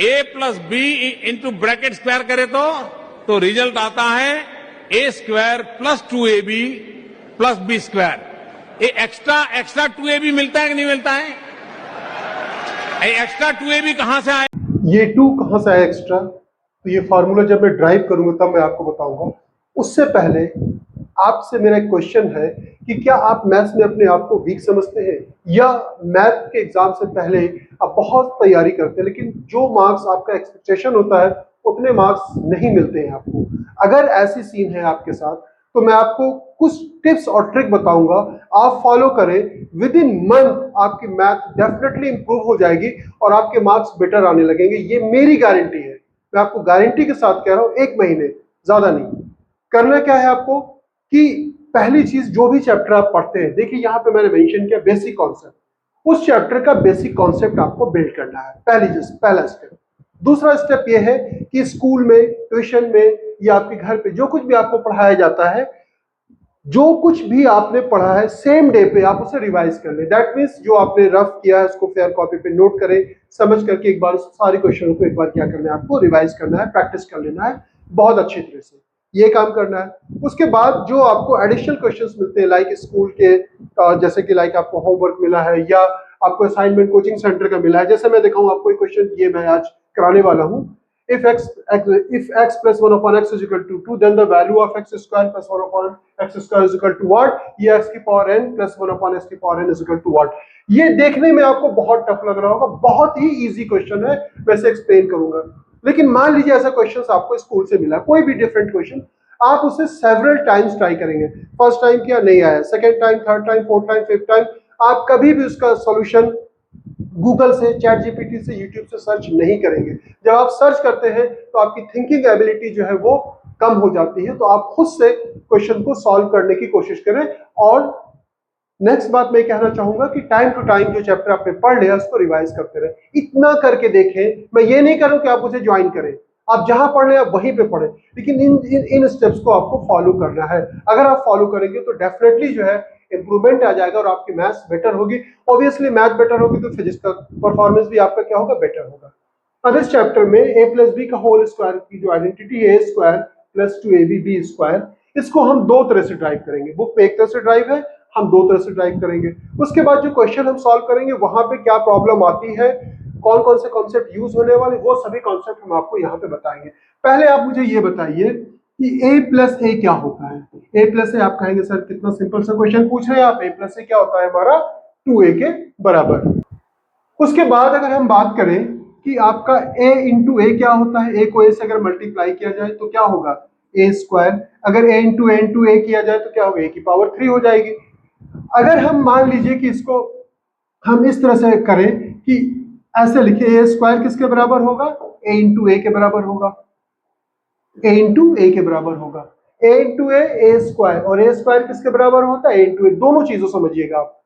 ए plus B into bracket square करे तो result आता है A square plus 2ab plus B square. ये एक्स्ट्रा 2ab मिलता है कि नहीं मिलता है? एक्स्ट्रा 2ab कहां से आए? ये 2 कहां से आया एक्स्ट्रा? तो ये फार्मूला जब मैं ड्राइव करूंगा तब मैं आपको बताऊंगा। उससे पहले आपसे मेरा एक क्वेश्चन है कि क्या आप मैथ्स में अपने आप को वीक समझते हैं, या मैथ के एग्जाम से पहले आप बहुत तैयारी करते हैं लेकिन जो मार्क्स आपका एक्सपेक्टेशन होता है उतने मार्क्स नहीं मिलते हैं आपको? अगर ऐसी सीन है आपके साथ तो मैं आपको कुछ टिप्स और ट्रिक बताऊंगा, आप फॉलो करें। विद इन मंथ आपकी मैथ डेफिनेटली इंप्रूव हो जाएगी और आपके मार्क्स बेटर आने लगेंगे। ये मेरी गारंटी है, मैं आपको गारंटी के साथ कह रहा हूं। 1 महीने, ज्यादा नहीं। करना क्या है आपको कि पहली चीज, जो भी चैप्टर आप पढ़ते हैं, देखिए यहां पे मैंने मेंशन किया बेसिक कॉन्सेप्ट, उस चैप्टर का बेसिक कॉन्सेप्ट आपको बिल्ड करना है, पहला स्टेप। दूसरा स्टेप ये है कि स्कूल में, ट्यूशन में या आपके घर पे जो कुछ भी आपको पढ़ाया जाता है, जो कुछ भी आपने पढ़ा है सेम डे पे आप उसे रिवाइज कर लें। दैट मीन्स जो आपने रफ किया है उसको फेयर कॉपी पे नोट करें, समझ करके एक बार सारे क्वेश्चनों को एक बार क्या करना है, आपको रिवाइज करना है, प्रैक्टिस कर लेना है बहुत अच्छी तरह से। ये काम करना है। उसके बाद जो आपको एडिशनल क्वेश्चंस मिलते हैं लाइक स्कूल के, जैसे कि लाइक आपको होमवर्क मिला है या आपको असाइनमेंट कोचिंग सेंटर का मिला है, जैसे मैं दिखाऊं आपको एक क्वेश्चन ये मैं आज कराने वाला हूं। if x plus 1 upon x is equal to 2, then the value of x square plus 1 upon x square is equal to what? ये x की power n plus 1 upon x की power n is equal to what? ये देखने में आपको बहुत tough लग रहा होगा, बहुत ही इजी क्वेश्चन है, वैसे एक्सप्लेन करूंगा। लेकिन मान लीजिए ऐसा क्वेश्चन आपको स्कूल से मिला, कोई भी डिफरेंट क्वेश्चन, आप उसे सेवरल टाइम्स ट्राई करेंगे। फर्स्ट टाइम किया, नहीं आया, second time, third time, fourth time, fifth time, आप कभी भी उसका सोल्यूशन गूगल से, चैट जीपीटी से, यूट्यूब से सर्च नहीं करेंगे। जब आप सर्च करते हैं तो आपकी थिंकिंग एबिलिटी जो है वो कम हो जाती है। तो आप खुद से क्वेश्चन को सॉल्व करने की कोशिश करें। और नेक्स्ट बात मैं कहना चाहूंगा कि टाइम टू टाइम जो चैप्टर आपने पढ़ लिया उसको रिवाइज करते रहे। इतना करके देखें, मैं ये नहीं करूं कि आप उसे ज्वाइन करें, आप जहां पढ़ रहे हैं आप वहीं पे पढ़ें, लेकिन इन स्टेप्स को आपको फॉलो करना है। अगर आप फॉलो करेंगे तो डेफिनेटली जो है इंप्रूवमेंट आ जाएगा और आपकी मैथ्स बेटर होगी। ऑब्वियसली मैथ बेटर होगी तो फिजिक्स का परफॉर्मेंस भी आपका क्या होगा, बेटर होगा। अब इस चैप्टर में a प्लस बी का होल स्क्वायर की जो आइडेंटिटी है, a square plus 2ab b square, इसको हम 2 तरह से ड्राइव करेंगे। बुक पे एक तरह से ड्राइव है, हम 2 तरह से ड्राइव करेंगे। उसके बाद जो क्वेश्चन हम सॉल्व करेंगे वहां पे क्या प्रॉब्लम आती है, कौन कौन से कॉन्सेप्ट यूज होने वाले, वो सभी कॉन्सेप्ट हम आपको यहाँ पे बताएंगे। पहले आप मुझे ये बताइए कि a प्लस ए क्या होता है। a प्लस ए, आप कहेंगे सर कितना सिंपल सा क्वेश्चन पूछ रहे हैं आप, a प्लस ए क्या होता है हमारा 2a के बराबर। उसके बाद अगर हम बात करें कि आपका a इंटू ए क्या होता है, a को a से अगर मल्टीप्लाई किया जाए तो क्या होगा, a स्क्वायर। अगर a इंटू ए किया जाए तो क्या होगा, a की पावर 3 हो जाएगी। अगर हम मान लीजिए कि इसको हम इस तरह से करें कि ऐसे लिखे, a स्क्वायर किसके बराबर होगा, a इंटू ए के बराबर होगा, a इंटू ए के बराबर होगा, a इंटू ए स्क्वायर, और a स्क्वायर किसके बराबर होता है, a इंटू ए। दोनों चीजों समझिएगा आप।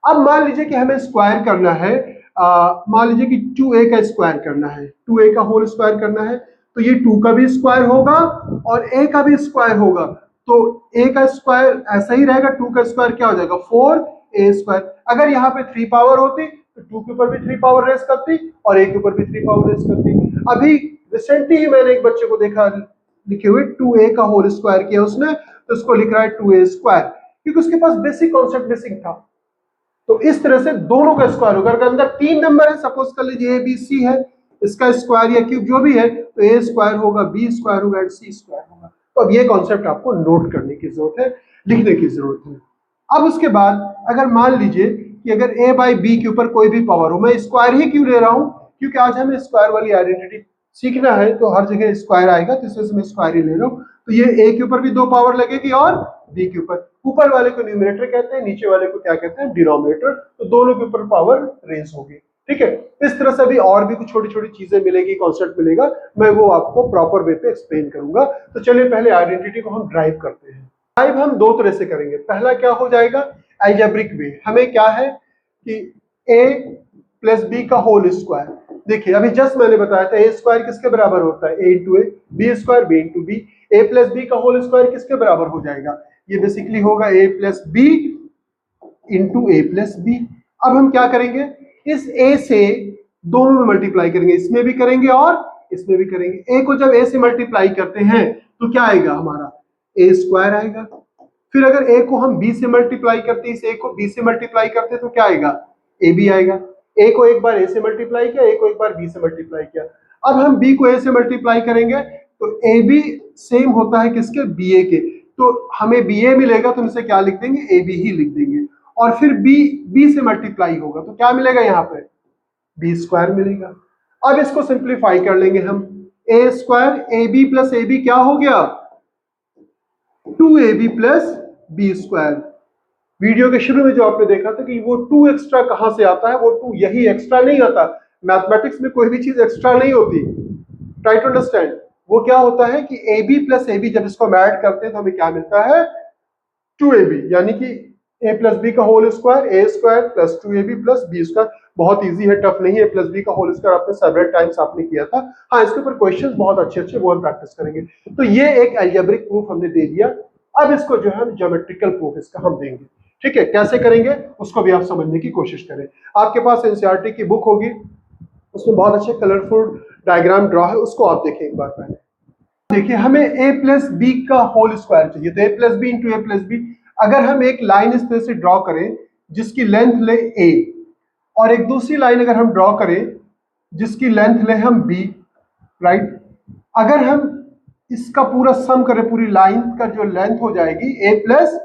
अब मान लीजिए कि हमें स्क्वायर करना है, मान लीजिए कि 2a का स्क्वायर करना है, 2a का होल स्क्वायर करना है, तो ये 2 का भी स्क्वायर होगा और a का भी स्क्वायर होगा। तो a का स्क्वायर ऐसा ही रहेगा, 2 का स्क्वायर क्या हो जाएगा, 4a स्क्वायर। अगर यहाँ पे 3 पावर होती तो 2 के ऊपर भी 3 पावर रेस करती और a के ऊपर भी 3 पावर रेस करती। अभी रिसेंटली ही मैंने एक बच्चे को देखा लिखे हुए 2a का होल स्क्वायर किया उसने, तो उसको लिख रहा है 2a स्क्वायर, क्योंकि उसके पास बेसिक कॉन्सेप्ट बेसिक था। तो इस तरह से दोनों का स्क्वायर होगा। अगर अंदर 3 नंबर है, सपोज कर लीजिए a b c है, इसका स्क्वायर या क्यूब जो भी है, तो a स्क्वायर होगा, b स्क्वायर होगा एंड c स्क्वायर होगा। तो अब ये कॉन्सेप्ट आपको नोट करने की जरूरत है, लिखने की जरूरत है। अब उसके बाद अगर मान लीजिए कि अगर a बाई b के ऊपर कोई भी पावर हो, मैं स्क्वायर ही क्यों ले रहा हूं, क्योंकि आज हमें स्क्वायर वाली आइडेंटिटी सीखना है, तो हर जगह स्क्वायर आएगा, तो इसलिए मैं स्क्वायर ही ले रहा हूं। तो ये a के ऊपर भी 2 पावर लगेगी और b के ऊपर वाले को न्यूमरेटर कहते हैं, नीचे वाले को क्या कहते हैं, डिनोमिनेटर। तो दोनों के ऊपर पावर रेज होगी। ठीक है, इस तरह से भी और भी कुछ छोटी छोटी चीजें मिलेगी, कॉन्सेप्ट मिलेगा, मैं वो आपको प्रॉपर वे पे एक्सप्लेन करूंगा। तो चलिए पहले आइडेंटिटी को हम ड्राइव करते हैं। ड्राइव हम 2 तरह से करेंगे। पहला क्या हो जाएगा, अलजेब्रिक वे। हमें क्या है कि a प्लस b का होल स्क्वायर, देखिए अभी जस्ट मैंने बताया था a स्क्वायर किसके बराबर होता है, a into a, b square b into b. a plus b का होल स्क्वायर किसके बराबर हो जाएगा, ये बेसिकली होगा a plus B into a plus b. अब हम क्या करेंगे, इस a से दोनों में मल्टीप्लाई करेंगे, इसमें भी करेंगे और इसमें भी करेंगे। ए को जब ए से मल्टीप्लाई करते हैं तो क्या आएगा हमारा, ए स्क्वायर आएगा। फिर अगर ए को हम बी से मल्टीप्लाई करते हैं, इस ए को बी से मल्टीप्लाई करते हैं तो क्या आएगा, ए बी आएगा। ए को एक बार ए से मल्टीप्लाई किया, ए को एक बार बी से मल्टीप्लाई किया। अब हम बी को ए से मल्टीप्लाई करेंगे तो ए बी सेम होता है किसके, बी ए के, तो हमें बी ए मिलेगा तो इसे क्या लिख देंगे, ए बी ही लिख देंगे। और फिर बी बी से मल्टीप्लाई होगा तो क्या मिलेगा यहाँ पे, बी स्क्वायर मिलेगा। अब इसको सिंप्लीफाई कर लेंगे हम, A square A B plus A B क्या हो गया, 2ab plus B square. Video के शुरू में जो आपने देखा था कि वो 2 एक्स्ट्रा कहां से आता है, वो 2 यही एक्स्ट्रा नहीं आता। मैथमेटिक्स में कोई भी चीज एक्स्ट्रा नहीं होती, ट्राई टू अंडरस्टैंड। वो क्या होता है कि ab प्लस ए बी जब इसको हम ऐड करते हैं तो हमें क्या मिलता है, 2ab, यानी कि a प्लस बी का होल स्क्वायर, ए square plus 2ab plus B square. बहुत इजी है, टफ नहीं है। प्लस बी का होल स्क्वायर आपने सेवरल टाइम्स आपने किया था। हाँ, इसके ऊपर क्वेश्चंस बहुत अच्छे अच्छे वो हम प्रैक्टिस करेंगे। तो ये एक अलजेब्रिक प्रूफ हमने दे दिया। अब इसको जो है ज्योमेट्रिकल प्रूफ इसका हम देंगे। ठीक है, कैसे करेंगे उसको भी आप समझने की कोशिश करें। आपके पास एनसीईआरटी की बुक होगी, उसमें बहुत अच्छे कलरफुल डायग्राम ड्रॉ है, उसको आप देखें एक बार पहले। देखिए, हमें a प्लस बी का होल स्क्वायर चाहिए, तो a plus B into a plus b. अगर हम एक लाइन इस तरह से ड्रॉ करें जिसकी लेंथ ले a, और एक दूसरी लाइन अगर हम ड्रॉ करें जिसकी लेंथ ले हम b, राइट। अगर हम इसका पूरा सम करें, पूरी लाइन का जो लेंथ हो जाएगी a प्लस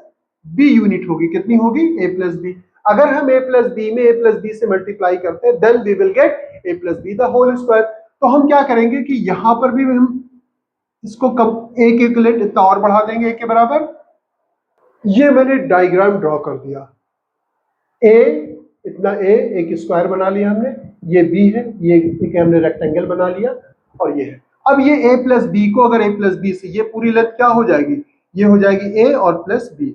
बी यूनिट होगी, कितनी होगी, a प्लस बी। अगर हम a प्लस बी में a प्लस बी से मल्टीप्लाई करते हैं then we will get a plus b the whole square. तो हम क्या करेंगे कि यहां पर भी हम इसको कम a के इक्विवेलेंट इतना और बढ़ा देंगे, a के बराबर। ये मैंने डायग्राम ड्रॉ कर दिया, a इतना a एक स्क्वायर बना लिया हमने, ये b है, ये एक हमने रेक्टेंगल बना लिया, और ये है। अब ये a प्लस बी को अगर a प्लस बी से ये पूरी लेंथ क्या हो जाएगी, ये हो जाएगी a और प्लस b,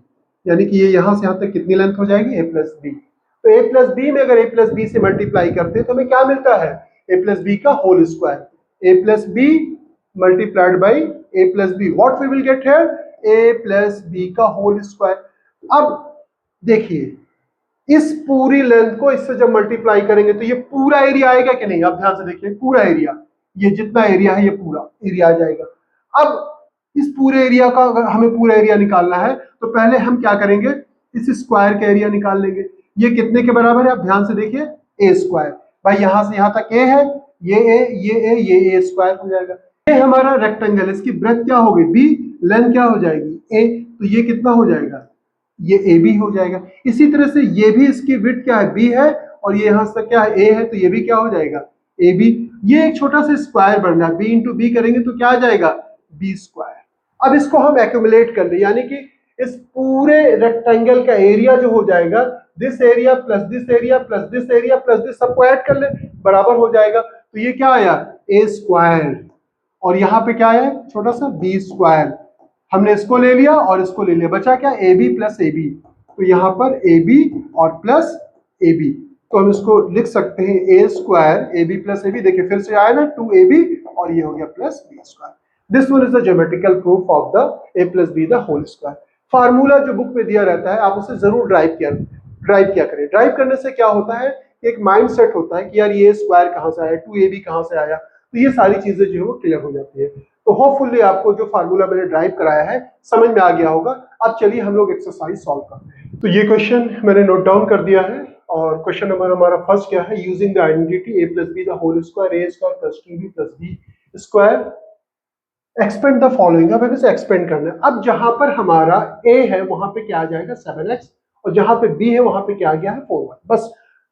यानी कि ये यहां से यहां तक कितनी लेंथ हो जाएगी, a प्लस बी। तो a प्लस बी में अगर a प्लस बी से मल्टीप्लाई करते हैं तो हमें क्या मिलता है, a प्लस बी का whole square, a plus b multiplied by a plus b, what we will get here, a plus b का होल स्क्वायर। अब देखिए इस पूरी लेंथ को इससे जब मल्टीप्लाई करेंगे तो ये पूरा एरिया आएगा कि नहीं, आप ध्यान से देखिए, पूरा एरिया, ये जितना एरिया है ये पूरा एरिया आ जाएगा। अब इस पूरे एरिया का अगर हमें पूरा एरिया निकालना है तो पहले हम क्या करेंगे, इस स्क्वायर का एरिया निकाल लेंगे। ये कितने के बराबर है, आप ध्यान से देखिए, ए स्क्वायर। भाई यहां से यहां तक ए है, ये ए स्क्वायर हो जाएगा। ये हमारा रेक्टेंगल, इसकी ब्रेथ क्या हो गई, बी, लेंथ क्या हो जाएगी, ए, तो ये कितना हो जाएगा, ये ए बी हो जाएगा। इसी तरह से ये भी इसकी विड्थ क्या है, बी है, और ये यहां से क्या है, ए है, तो ये भी क्या हो जाएगा, ए बी। ये एक छोटा सा स्क्वायर बन रहा है, बी इंटू बी करेंगे तो क्या आ जाएगा, बी स्क्वायर। अब इसको हम एक्यूमुलेट कर ले, यानी कि इस पूरे रेक्टेंगल का एरिया जो हो जाएगा, this area plus this area plus this area plus this, सबको ऐड कर ले, बराबर हो जाएगा। तो ये क्या आया, ए स्क्वायर, और यहां पे क्या है, छोटा सा बी स्क्वायर। हमने इसको ले लिया और इसको ले लिया, बचा क्या, A B plus A B. तो यहां पर ए बी और प्लस ए बी, तो हम इसको लिख सकते हैं A square A B plus A B. देखिए फिर से आया ना, 2ab, और ये हो गया plus B square. This one is the geometrical proof of the a plus b the whole square. Formula जो बुक में दिया रहता है आप उसे जरूर ड्राइव किया करें। ड्राइव करने से क्या होता है, एक माइंड सेट होता है कि यार ये स्क्वायर कहां से आया, 2ab कहां से आया, तो ये सारी चीजें जो है वो क्लियर हो जाती है। तो होपफुली आपको जो फार्मूला मैंने ड्राइव कराया है समझ में आ गया होगा। अब चलिए हम लोग एक्सरसाइज सॉल्व करते हैं। तो ये क्वेश्चन मैंने नोट डाउन कर दिया है, और क्वेश्चन नंबर हमारा फर्स्ट क्या है, using the identity a plus b the whole square, A square plus 2b plus B square, expand the following. अब इसे एक्सपेंड करना है। अब जहां पर हमारा a है वहां पे क्या आ जाएगा, 7x, और जहां पे b है वहां पे क्या आ गया है, 4y। बस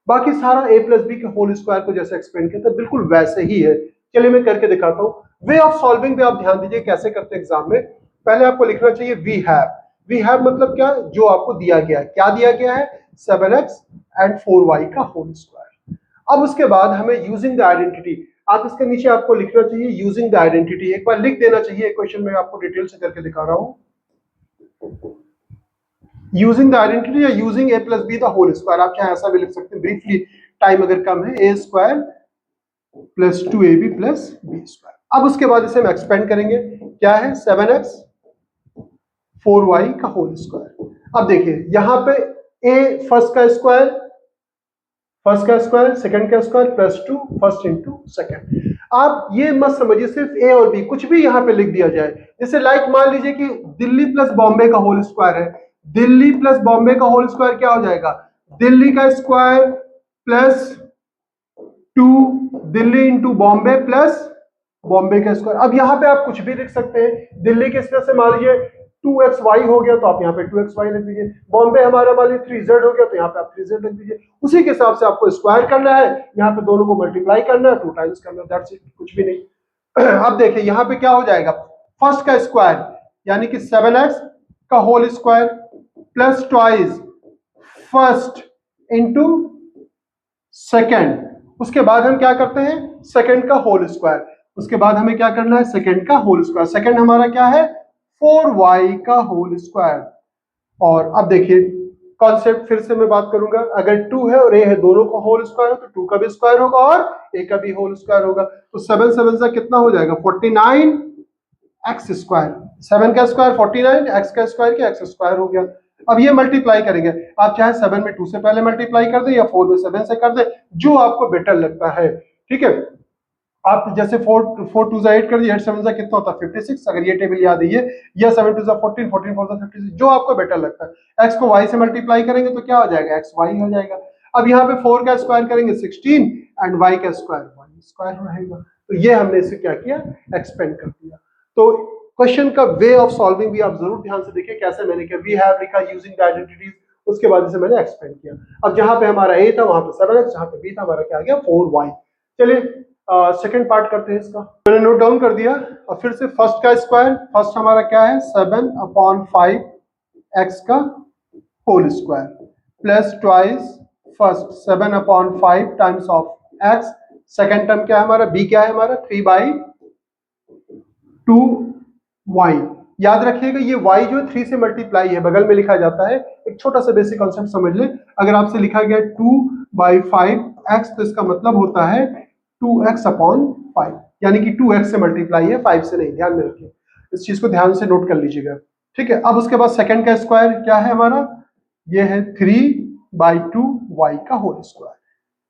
बाकी सारा a प्लस बी के होल स्क्वायर को जैसे एक्सपेंड किया था बिल्कुल वैसे ही है। चलिए मैं करके दिखाता हूँ। वे ऑफ सॉल्विंग पे आप ध्यान दीजिए कैसे करते हैं एग्जाम में। पहले आपको लिखना चाहिए वी हैव। वी हैव मतलब क्या, जो आपको दिया गया है। क्या दिया गया है, 7x एंड 4y का होल स्क्वायर। अब उसके बाद हमें यूजिंग द आइडेंटिटी, आप इसके नीचे आपको लिखना चाहिए यूजिंग द आइडेंटिटी। एक बार लिख देना चाहिए, क्वेश्चन में आपको डिटेल से करके दिखा रहा हूं। यूजिंग द आइडेंटिटी या using a plus b the whole square, आप चाहे ऐसा भी लिख सकते हैं ब्रीफली, टाइम अगर कम है, A square plus 2ab plus B square. अब उसके बाद इसे हम एक्सपेंड करेंगे, क्या है, 7x 4y का होल स्क्वायर। अब देखिए यहां पे a फर्स्ट का स्क्वायर, फर्स्ट का स्क्वायर सेकंड का square plus 2 first into second. आप ये मत समझिए सिर्फ ए और बी, कुछ भी यहां पे लिख दिया जाए। जैसे लाइक मान लीजिए कि दिल्ली प्लस बॉम्बे का होल स्क्वायर है, दिल्ली प्लस बॉम्बे का होल स्क्वायर क्या हो जाएगा, दिल्ली का square plus 2 Delhi into Bombay plus Bombay का स्क्वायर। अब यहां पे आप कुछ भी लिख सकते हैं। दिल्ली के स्पेस से मान लीजिए 2xy हो गया तो आप यहाँ पे 2xy लिख दीजिए, बॉम्बे हमारा मान लीजिए 3z हो गया तो यहाँ पे आप 3z लिख दीजिए। उसी के हिसाब से आपको स्क्वायर करना है, यहाँ पे दोनों को मल्टीप्लाई करना है, 2 टाइम्स करना है, दैट्स इट, कुछ भी नहीं। अब देखिए यहाँ पे क्या हो जाएगा, फर्स्ट का स्क्वायर यानी कि 7x का whole square plus twice first into second, उसके बाद हम क्या करते हैं सेकेंड का होल स्क्वायर, उसके बाद हमें क्या करना है सेकेंड का होल स्क्वायर, सेकेंड हमारा क्या है 4y का होल स्क्वायर। और अब देखिए कॉन्सेप्ट फिर से मैं बात करूंगा, अगर 2 है और a है दोनों का होल स्क्वायर हो तो 2 का भी स्क्वायर होगा और a का भी होल स्क्वायर होगा, तो 7 7 से कितना हो जाएगा 49 x स्क्वायर, 7 का स्क्वायर 49, x का स्क्वायर क्या x स्क्वायर हो गया। अब ये मल्टीप्लाई करेंगे, आप चाहे 7 में 2 से पहले मल्टीप्लाई कर दे या 4 में 7 से कर दे, जो आपको बेटर लगता है, ठीक है। आप जैसे 4 2 8 कर दिए, 8 7 से कितना होता है 56, अगर ये टेबल याद है ये, या 7 2 14 14 4 56, जो आपको बेटर लगता है। x को y से मल्टीप्लाई करेंगे तो क्या हो जाएगा xy हो जाएगा। अब यहाँ पे 4 का स्क्वायर करेंगे 16 एंड y का स्क्वायर y स्क्वायर रहेगा, तो ये हमने इसे क्या किया एक्सपेंड कर दिया। तो क्वेश्चन का वे ऑफ सॉल्विंग भी आप जरूर ध्यान से देखिए, कैसे मैंने किया, वी हैव लिखा यूजिंग द आइडेंटिटीज, उसके बाद इसे मैंने एक्सपेंड किया। अब जहां पे हमारा a था वहां पे 7x, जहां पे b था हमारा क्या आ गया 4y। चलिए सेकंड पार्ट करते हैं इसका, मैंने नोट डाउन कर दिया। और फिर से फर्स्ट का स्क्वायर, फर्स्ट हमारा क्या है 7/5 x का whole square plus twice first 7/5 times of x, second term क्या है हमारा b क्या है हमारा 3/2y। याद रखिएगा ये y जो 3 से मल्टीप्लाई है, बगल में लिखा जाता है, एक छोटा सा बेसिक कॉन्सेप्ट समझ ले। अगर आपसे लिखा गया 2/5x तो इसका मतलब होता है 2x/5, यानी कि 2x से मल्टीप्लाई है 5 से नहीं, ध्यान में रखिए, इस चीज को ध्यान से नोट कर लीजिएगा, ठीक है। अब उसके बाद सेकंड का स्क्वायर क्या है हमारा, ये है 3/2y का whole square,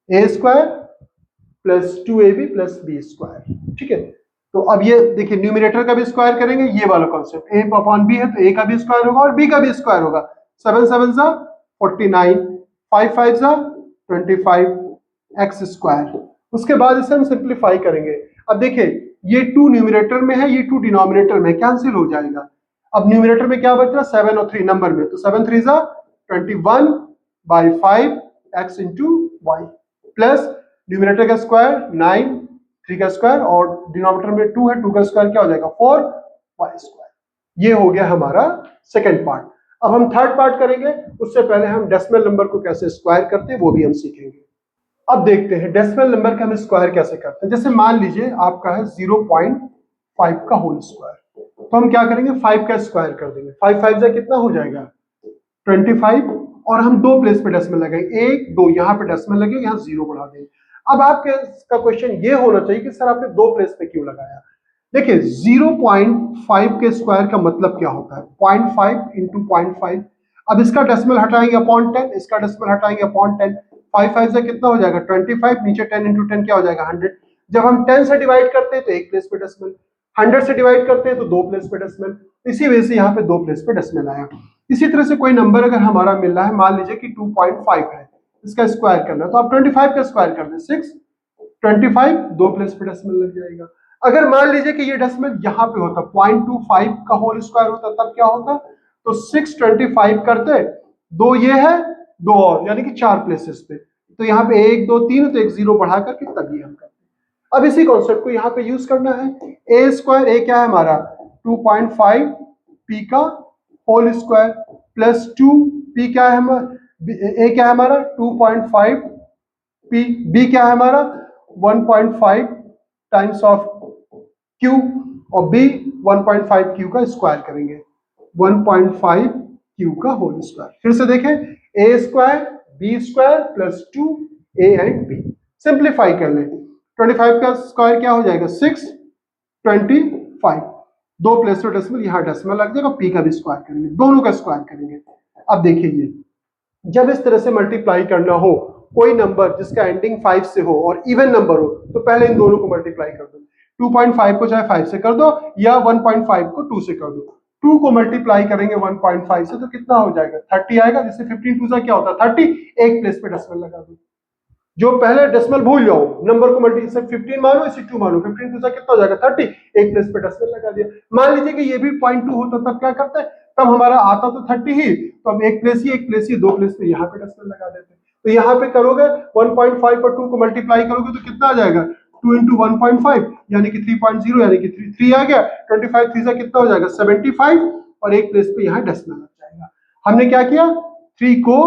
a square plus 2ab plus b square, ठीक है। तो अब ये देखिए न्यूमरेटर का भी स्क्वायर करेंगे, ये वाला कॉन्सेप्ट a/b है तो a का भी स्क्वायर होगा और b का भी स्क्वायर होगा, 7 7 जा 49, 5 5 जा 25 x स्क्वायर। उसके बाद इसे हम सिंप्लीफाई करेंगे। अब देखिए ये 2 न्यूमरेटर में है, ये 2 डिनोमिनेटर में, कैंसिल हो जाएगा। अब न्यूमरेटर में क्या बच रहा 7 और 3 नंबर में, तो 7 3 जा 21/5 x into y plus numerator का स्क्वायर 9 3 का स्क्वायर और डिनोमिनेटर में 2 है, 2 का स्क्वायर क्या हो जाएगा 4y स्क्वायर। ये हो गया हमारा सेकंड पार्ट। अब हम थर्ड पार्ट करेंगे, उससे पहले हम डेसिमल नंबर को कैसे स्क्वायर करते हैं वो भी हम सीखेंगे। अब देखते हैं डेसिमल नंबर का हम स्क्वायर कैसे करते हैं। जैसे मान लीजिए आपका है 0.5 का होल स्क्वायर, तो हम क्या करेंगे 5 का स्क्वायर कर देंगे, 5 5 से कितना हो जाएगा 25, और हम दो प्लेस पे डेसिमल लगाएंगे, 1 2 यहाँ पे डेसिमल लगे, यहाँ 0 बढ़ा देंगे। अब आपके का क्वेश्चन ये होना चाहिए कि सर आपने दो प्लेस पे क्यों लगाया। देखिए 0.5 के स्क्वायर का मतलब क्या होता है 0.5 इंटू 0.5। अब इसका डेसिमल हटाएंगे अपॉन 10, इसका डेसिमल हटाएंगे अपॉन 10, 5 5 से कितना हो जाएगा 25, नीचे 10 इंटू 10 क्या हो जाएगा 100। जब हम 10 से डिवाइड करते हैं तो एक प्लेस पे डेसिमल, 100 से डिवाइड करते हैं तो दो प्लेस पे डेसिमल, इसी वजह से यहाँ पे दो प्लेस पे डेसिमल आया। इसी तरह से कोई नंबर अगर हमारा मिल रहा है, मान लीजिए कि 2.5 है, इसका स्क्वायर करना है तो आप 25 का स्क्वायर कर दें 6, 25 दो प्लेस पे डेसिमल लग जाएगा। अगर मान लीजिए कि ये डेसिमल यहाँ पे होता 0.25 का होल स्क्वायर होता तब क्या होता, तो 625 करते, दो ये है दो और, यानी कि 4 प्लेसेस पे, तो यहाँ पे 1 2 3 तो एक 0 बढ़ा करके तब ये हम करते हैं। अब इसी कॉन्सेप्ट को यहाँ पे यूज करना है, ए स्क्वायर, ए क्या है हमारा 2.5 पी का होल स्क्वायर प्लस 2 पी क्या है हमारा, ए क्या है हमारा 2.5 पी, बी क्या है हमारा 1.5 टाइम्स ऑफ क्यू और बी 1.5 क्यू का स्क्वायर करेंगे, 1.5 क्यू का होल स्क्वायर। फिर से देखें A square B square plus 2 A and B, simplify कर लें, 25 का स्क्वायर क्या हो जाएगा 6, 25 दो प्लेस पे डेसिमल, यहाँ डेसिमल लग जाएगा, पी का भी स्क्वायर करेंगे, दोनों का स्क्वायर करेंगे। अब देखिए ये जब इस तरह से मल्टीप्लाई करना हो कोई नंबर जिसका एंडिंग 5 से हो और इवन नंबर हो तो पहले इन दोनों को मल्टीप्लाई कर दो। 2.5 को चाहे 5 से कर दो या 1.5 को 2 से कर दो। 2 को मल्टीप्लाई करेंगे 1.5 से तो कितना हो जाएगा 30 आएगा, जिससे 15 2 क्या होता है 30। एक प्लेस पे डेसिमल लगा दो। जो पहले डेसिमल भूल जाओ, नंबर को मल्टी इसे 15 मानो इसे 2 मानो, 15 2 कितना हो जाएगा 30। एक प्लेस पे डेसिमल लगा दिया। मान लीजिए कि ये भी 0.2 होता तब क्या करते हैं, तब हमारा आता तो 30 ही, तो अब एक प्लेस ही दो प्लेस पे यहाँ पे डेसिमल लगा देते हैं। तो यहाँ पे करोगे 1.5 और 2 को मल्टीप्लाई करोगे तो कितना आ जाएगा 2 into 1.5 यानी कि 3.0 यानी कि 3 आ गया। 25 3 कितना हो जाएगा 75 और एक प्लेस पे यहाँ डेसिमल लग जाएगा। हमने क्या किया 3 को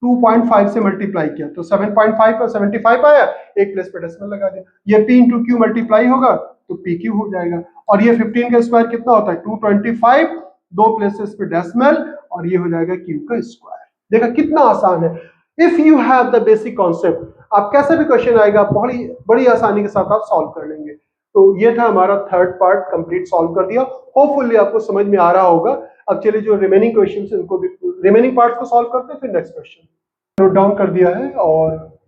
2.5 से मल्टीप्लाई किया तो 7.5 और 75 आया, एक प्लेस पे डेसिमल लगा दिया। ये p इंटू क्यू मल्टीप्लाई होगा तो pq हो जाएगा। और ये 15 का स्क्वायर कितना होता है 225, दो प्लेसेस पे डेसिमल और ये हो जाएगा q का स्क्वायर। देखा कितना आसान है। If you have the basic concept, आप कैसा भी क्वेश्चन आएगा बड़ी आसानी के साथ आप सॉल्व कर लेंगे। तो ये था हमारा थर्ड पार्ट, कंप्लीट सॉल्व कर दिया। होपफुली आपको समझ में आ रहा होगा। अब चलिए जो रिमेनिंग क्वेश्चन है उनको भी, रिमेनिंग पार्ट्स को सॉल्व करते हैं, फिर नेक्स्ट क्वेश्चन नोट डाउन कर दिया है। और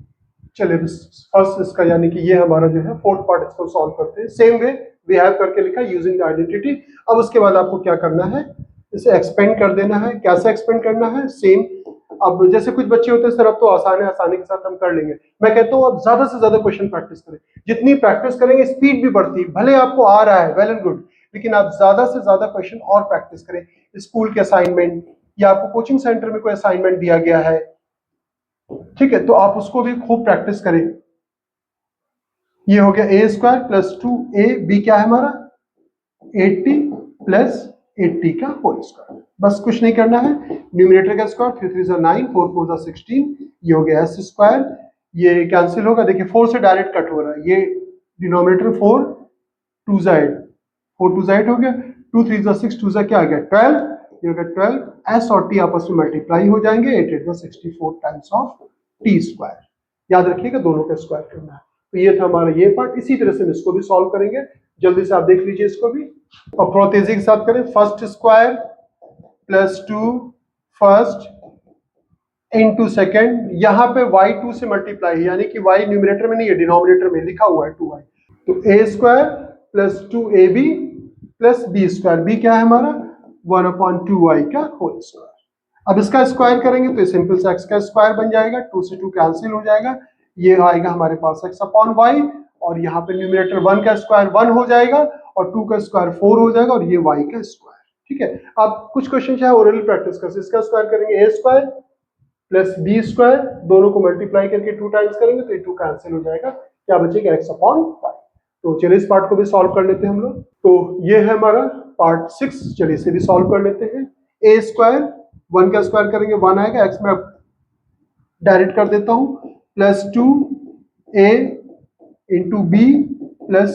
चलिए फर्स्ट इसका यानी कि ये हमारा जो है फोर्थ पार्ट, इसको सॉल्व करते हैं। सेम वे वी हैव करके लिखा यूजिंग द आइडेंटिटी। अब उसके बाद आपको क्या करना है, इसे एक्सपेंड कर देना है। कैसे एक्सपेंड करना है, सेम। अब जैसे कुछ बच्चे होते हैं सर अब तो आसान है, आसानी के साथ हम कर लेंगे। मैं कहता हूँ अब ज्यादा से ज्यादा क्वेश्चन प्रैक्टिस करें। जितनी प्रैक्टिस करेंगे स्पीड भी बढ़ती है। भले आपको आ रहा है वेल एंड गुड, लेकिन आप ज्यादा से ज्यादा क्वेश्चन और प्रैक्टिस करें। स्कूल के असाइनमेंट या आपको कोचिंग सेंटर में कोई असाइनमेंट दिया गया है, ठीक है, तो आप उसको भी खूब प्रैक्टिस करें। ये हो गया a स्क्वायर प्लस 2ab, क्या है हमारा 80 प्लस 80 का होल स्क्वायर। बस कुछ नहीं करना है, न्यूमरेटर का स्क्वायर 3 3 9 4 4 16, ये हो गया s स्क्वायर। ये कैंसिल होगा, देखिए 4 से डायरेक्ट कट हो रहा है। ये डिनोमिनेटर 4 2 8, 4 2 8 हो गया, 2 3 6 2 क्या आ गया 12, ये हो गया 12। s और t आपस में मल्टीप्लाई हो जाएंगे, 8 8 64 टाइम्स ऑफ t स्क्वायर। याद रखिएगा दोनों का स्क्वायर करना है। तो ये था हमारा ये पार्ट। इसी तरह से हम इसको भी सॉल्व करेंगे। जल्दी से आप देख लीजिए इसको भी और थोड़ा तेजी के साथ करें। First square plus 2 first into second, यहां पे y 2 से मल्टीप्लाई है, यानी कि y न्यूमरेटर में नहीं है, डिनोमिनेटर में लिखा हुआ है 2y। तो a square plus 2ab plus b square, b क्या है हमारा 1/2y का होल स्क्वायर। अब इसका स्क्वायर करेंगे तो सिंपल से x का स्क्वायर बन जाएगा, 2 से 2 कैंसिल हो जाएगा, ये आएगा हमारे पास x/y और यहाँ पे न्यूमरेटर 1 का स्क्वायर 1 हो जाएगा और 2 का स्क्वायर 4 हो जाएगा और ये y का स्क्वायर। ठीक है, अब कुछ क्वेश्चन चाहे ओरली प्रैक्टिस कर, इसका स्क्वायर करेंगे a square plus b square, दोनों को मल्टीप्लाई करके 2 टाइम्स करेंगे तो ये 2 कैंसिल हो जाएगा, क्या बचेगा x/y। तो चलिए इस पार्ट को भी सॉल्व कर लेते हैं हम लोग। तो ये है हमारा पार्ट 6, चलिए इसे भी सॉल्व कर लेते हैं। a स्क्वायर 1 का स्क्वायर करेंगे 1 आएगा, x में डायरेक्ट कर देता हूं, plus 2a into b plus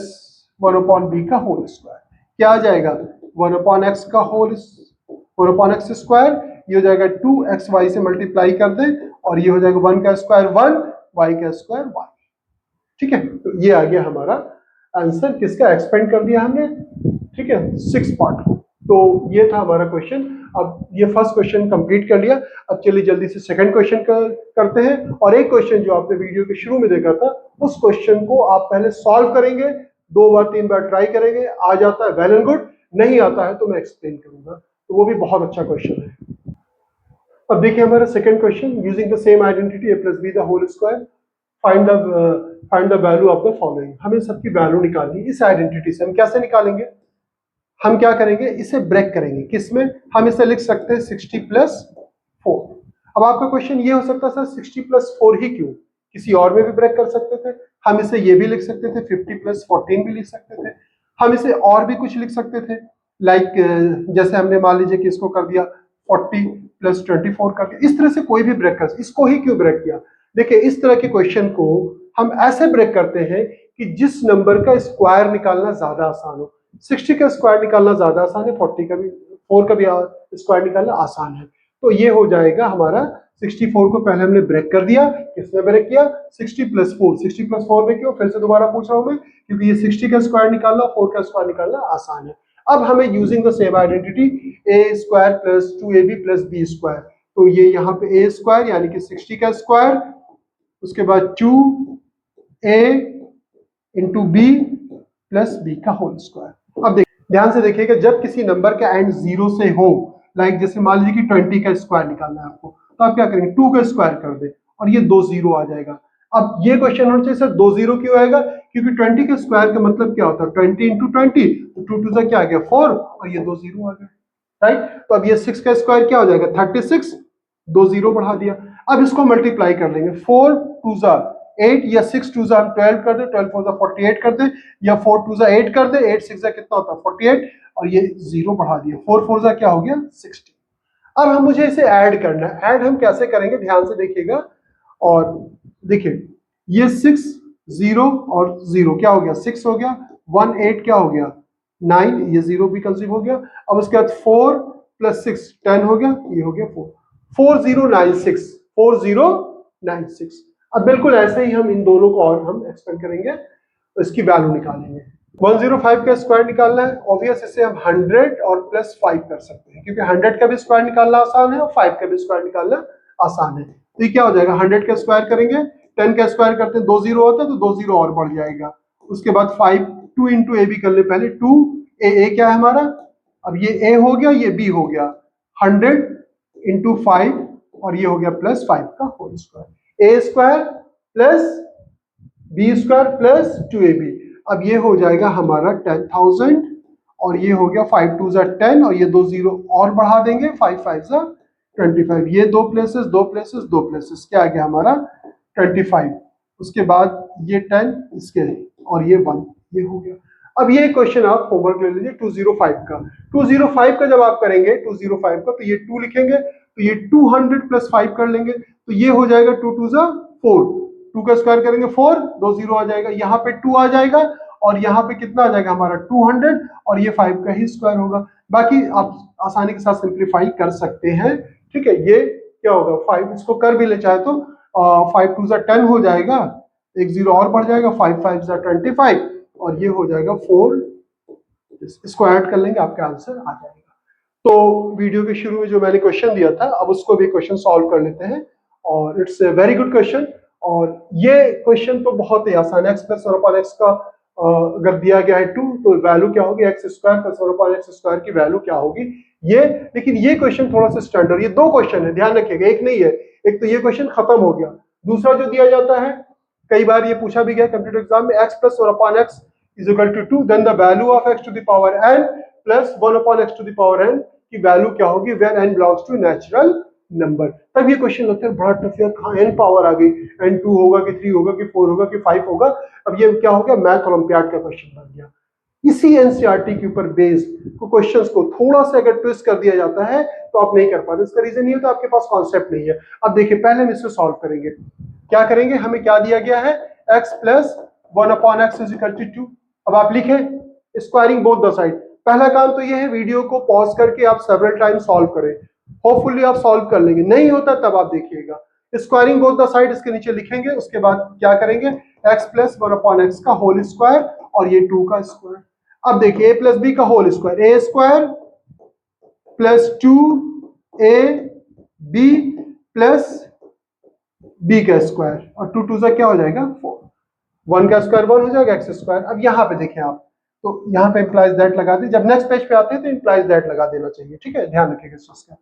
1/b का होल स्क्वायर, क्या आ जाएगा 1/x का होल 1/x स्क्वायर, ये हो जाएगा 2xy से मल्टीप्लाई कर दें और ये हो जाएगा 1 का स्क्वायर 1, y का स्क्वायर 1। ठीक है, तो ये आ गया हमारा आंसर, किसका एक्सपेंड कर दिया हमने। ठीक है, 6 पार्ट को। तो ये था हमारा क्वेश्चन। अब ये फर्स्ट क्वेश्चन कंप्लीट कर लिया। अब चलिए जल्दी से सेकंड क्वेश्चन करते हैं। और एक क्वेश्चन जो आपने वीडियो के शुरू में देखा था, उस क्वेश्चन को आप पहले सॉल्व करेंगे, 2 बार 3 बार ट्राई करेंगे। आ जाता है वेल एंड गुड, नहीं आता है तो मैं एक्सप्लेन करूंगा, तो वो भी बहुत अच्छा क्वेश्चन है। अब देखिए हमारा second question, using the same identity a plus b the whole square, find the value of the following. हमें सबकी वैल्यू निकालनी। इस आइडेंटिटी से हम कैसे निकालेंगे, हम क्या करेंगे, इसे ब्रेक करेंगे। किसमें, हम इसे लिख सकते हैं 60 प्लस 4। अब आपका क्वेश्चन ये हो सकता है सर 60 प्लस 4 ही क्यों, किसी और में भी ब्रेक कर सकते थे। हम इसे ये भी लिख सकते थे 50 प्लस 14 भी लिख सकते थे। हम इसे और भी कुछ लिख सकते थे, लाइक जैसे हमने मान लीजिए कि इसको कर दिया 40 प्लस 24 कर दिया। इस तरह से कोई भी ब्रेक कर, इसको ही क्यों ब्रेक किया। देखिए इस तरह के क्वेश्चन को हम ऐसे ब्रेक करते हैं कि जिस नंबर का स्क्वायर निकालना ज्यादा आसान हो। 60 का स्क्वायर निकालना ज्यादा आसान है, 40 का भी 4 का भी स्क्वायर निकालना आसान है। तो ये हो जाएगा हमारा 64 को पहले हमने ब्रेक कर दिया। किसने ब्रेक किया, 60 प्लस 4। 60 प्लस 4 में क्यों, फिर से दोबारा पूछ रहा हूं मैं, क्योंकि ये 60 का स्क्वायर निकालना 4 का स्क्वायर निकालना आसान है। अब हमें using the same identity a square plus 2ab plus b square, तो ये यहाँ पे a स्क्वायर यानी कि 60 का स्क्वायर उसके बाद 2a into b plus B का होल स्क्वायर। अब ध्यान से देखिएगा, जब किसी नंबर का एंड 0 से हो, लाइक जैसे मान लीजिए कि 20 का स्क्वायर निकालना है आपको, तो आप क्या करेंगे, 2 का स्क्वायर कर दे और ये 2 0 आ जाएगा। अब ये क्वेश्चन होना चाहिए सर 2 0 क्यों आएगा, क्योंकि 20 के स्क्वायर का मतलब क्या होता है 20 इंटू 20, तो 2 2 क्या आ गया 4 और ये 2 0 आ गया, राइट। तो अब ये 6 का स्क्वायर क्या हो जाएगा 36, 2 0 बढ़ा दिया। अब इसको मल्टीप्लाई कर लेंगे, 4 2 8 या 6 2 12 कर दे, 12 4 48 कर दे, या 4 2 8 कर दे, 8 6 कितना होता है 48 और ये 0 बढ़ा दिया, 4 4 क्या हो गया 60। अब हम मुझे इसे ऐड करना है, ऐड हम कैसे करेंगे ध्यान से देखिएगा, और देखिए ये 6 0 और 0 क्या हो गया 6 हो गया, 1 8 क्या हो गया 9, ये 0 भी कंसीव हो गया। अब उसके बाद 4 प्लस 6 10 हो गया, ये हो गया 4 4096 4096। अब बिल्कुल ऐसे ही हम इन दोनों को और हम एक्सपेंड करेंगे, तो इसकी वैल्यू निकालेंगे। 105 का स्क्वायर निकालना है, ऑब्वियस इसे हम 100 और प्लस 5 कर सकते हैं, क्योंकि 100 का भी स्क्वायर निकालना आसान है और 5 का भी स्क्वायर निकालना आसान है। तो ये क्या हो जाएगा 100 का स्क्वायर करेंगे, 10 का स्क्वायर करते हैं 2 0 होता है, तो 2 0 और बढ़ जाएगा। उसके बाद 5 2 इंटू ए बी कर ले, पहले 2 ए क्या है हमारा, अब ये ए हो गया ये बी हो गया, 100 इंटू 5 और ये हो गया प्लस 5 का होल स्क्वायर, ए square plus B square plus 2ab। अब ये हो जाएगा हमारा 10,000 और ये हो गया 5 2 10 और ये 2 0 और बढ़ा देंगे, 5 5 25, ये दो प्लेसेस क्या आ गया हमारा 25। उसके बाद ये 10 इसके और ये 1 ये हो गया। अब ये क्वेश्चन आप होमवर्क ले लीजिए 205 का। 205 का जब आप करेंगे 205 का, तो ये 2 लिखेंगे, तो ये 200 प्लस 5 कर लेंगे, तो ये हो जाएगा 2 2 4, 2 का स्क्वायर करेंगे 4, 2 0 आ जाएगा, यहाँ पे 2 आ जाएगा और यहाँ पे कितना आ जाएगा हमारा 200 और ये 5 का ही स्क्वायर होगा। बाकी आप आसानी के साथ सिंप्लीफाई कर सकते हैं, ठीक है। ये क्या होगा 5, इसको कर भी ले चाहे तो 5 2 10 हो जाएगा, एक 0 और बढ़ जाएगा, 5 5 25 और ये हो जाएगा 4, इसको ऐड कर लेंगे आपका आंसर आ जाएगा। तो वीडियो के शुरू में जो मैंने क्वेश्चन दिया था, अब उसको भी क्वेश्चन सॉल्व कर लेते हैं, और it's a very good question. और ये क्वेश्चन तो बहुत ही आसान है, x प्लस 1/x का अगर दिया गया है 2, तो वैल्यू क्या होगी x square plus 1/x square की वैल्यू क्या होगी ये। लेकिन ये क्वेश्चन थोड़ा सा स्टैंडर्ड, ये दो क्वेश्चन है, ध्यान रखिएगा, एक नहीं है। एक तो ये क्वेश्चन खत्म हो गया, दूसरा जो दिया जाता है कई बार ये पूछा भी गया कंप्यूटर एग्जाम में, x plus 1/x is equal to 2, then the value of x to the power n plus 1/x to the power n की वैल्यू क्या होगी when n belongs to natural number. तब ये क्वेश्चन लगता है बड़ा tough है, कहां n पावर आ गई, n2 होगा कि 3 होगा कि 4 होगा कि 5 होगा। अब ये क्या हो गया, मैथ ओलंपियाड का क्वेश्चन बन गया। इसी एनसीईआरटी के ऊपर बेस्ड को क्वेश्चंस को थोड़ा सा अगर ट्विस्ट कर दिया जाता है तो आप नहीं कर पाते, इसका रीजन ये होता है आपके पास कॉन्सेप्ट नहीं है। अब देखिए पहले हम इससे सॉल्व करेंगे, क्या करेंगे, हमें क्या दिया गया है x plus 1/x is equal to 2। अब आप लिखें स्क्वायरिंग बोथ द साइड। पहला काम तो ये है वीडियो को पॉज करके आप सेवरल टाइम सॉल्व करें, होपफुली आप सॉल्व कर लेंगे, नहीं होता तब आप देखिएगा। स्क्वायरिंग बोथ द साइड इसके नीचे लिखेंगे, उसके बाद क्या करेंगे x प्लस 1/x का होल स्क्वायर और ये 2 का स्क्वायर। अब देखिए a प्लस बी का whole square, a square plus 2ab plus b का स्क्वायर और 2 2 क्या हो जाएगा 4, 1 का स्क्वायर 1 हो जाएगा x स्क्वायर। अब यहाँ पे देखें आप, तो यहाँ पे इंप्लाइज दैट लगा दें, जब नेक्स्ट पेज पे आते हैं तो इंप्लाइज दैट लगा देना चाहिए, ठीक है, ध्यान रखिएगा इस चीज का।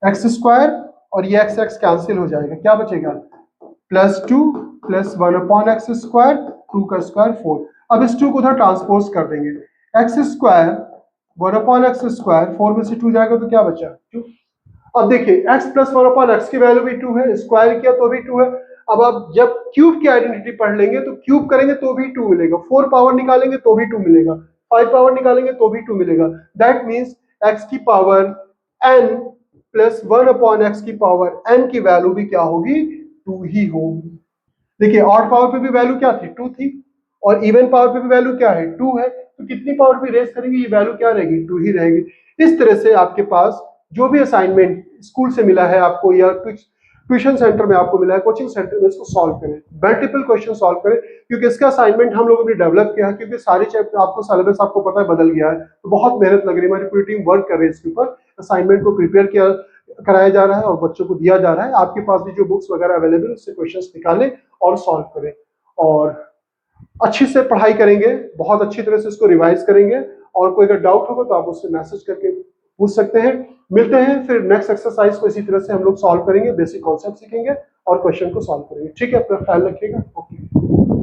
x स्क्वायर और ये x कैंसिल हो जाएगा, क्या बचेगा प्लस 2 प्लस 1/x स्क्वायर 2 का स्क्वायर 4। अब इस 2 को उधर ट्रांसपोज कर देंगे, x स्क्वायर 1/x स्क्वायर 4 में से 2 जाएगा तो क्या बचा 2। अब देखिए x प्लस 1/x की वैल्यू भी 2 है, स्क्वायर किया तो भी 2 है। अब आप जब क्यूब की आइडेंटिटी पढ़ लेंगे तो क्यूब करेंगे तो भी 2 मिलेगा, 4 पावर निकालेंगे तो भी 2 मिलेगा, 5 पावर निकालेंगे तो भी 2 मिलेगा। दैट मींस x की पावर n प्लस 1/x की पावर n की वैल्यू भी क्या होगी 2 ही होगी। देखिए ऑड पावर पे भी वैल्यू क्या थी 2 थी, और इवन पावर पे भी वैल्यू क्या है 2 है, तो कितनी पावर भी रेस करेंगे ये वैल्यू क्या रहेगी 2 ही रहेगी। इस तरह से आपके पास जो भी असाइनमेंट स्कूल से मिला है आपको या ट्यूशन सेंटर में आपको मिला है, कोचिंग सेंटर में, इसको सॉल्व करें, मल्टीपल क्वेश्चन सॉल्व करें, क्योंकि इसका असाइनमेंट हम लोगों ने डेवलप किया है, क्योंकि सारी चैप्टर आपको सिलेबस आपको पता है बदल गया है, तो बहुत मेहनत लग रही है, हमारी पूरी टीम वर्क कर रही है इसके ऊपर, असाइनमेंट को प्रिपेयर किया कराया जा रहा है और बच्चों को दिया जा रहा है। आपके पास भी जो बुक्स वगैरह अवेलेबल है उससे क्वेश्चंस निकालें और सॉल्व करें, और अच्छी से पढ़ाई करेंगे, बहुत अच्छी तरह से इसको रिवाइज करेंगे, और कोई अगर डाउट होगा तो आप उससे मैसेज करके पूछ सकते हैं। मिलते हैं फिर नेक्स्ट एक्सरसाइज को इसी तरह से हम लोग सॉल्व करेंगे, बेसिक कॉन्सेप्ट सीखेंगे और क्वेश्चन को सॉल्व करेंगे। ठीक है, अपना ख्याल रखिएगा। ओके।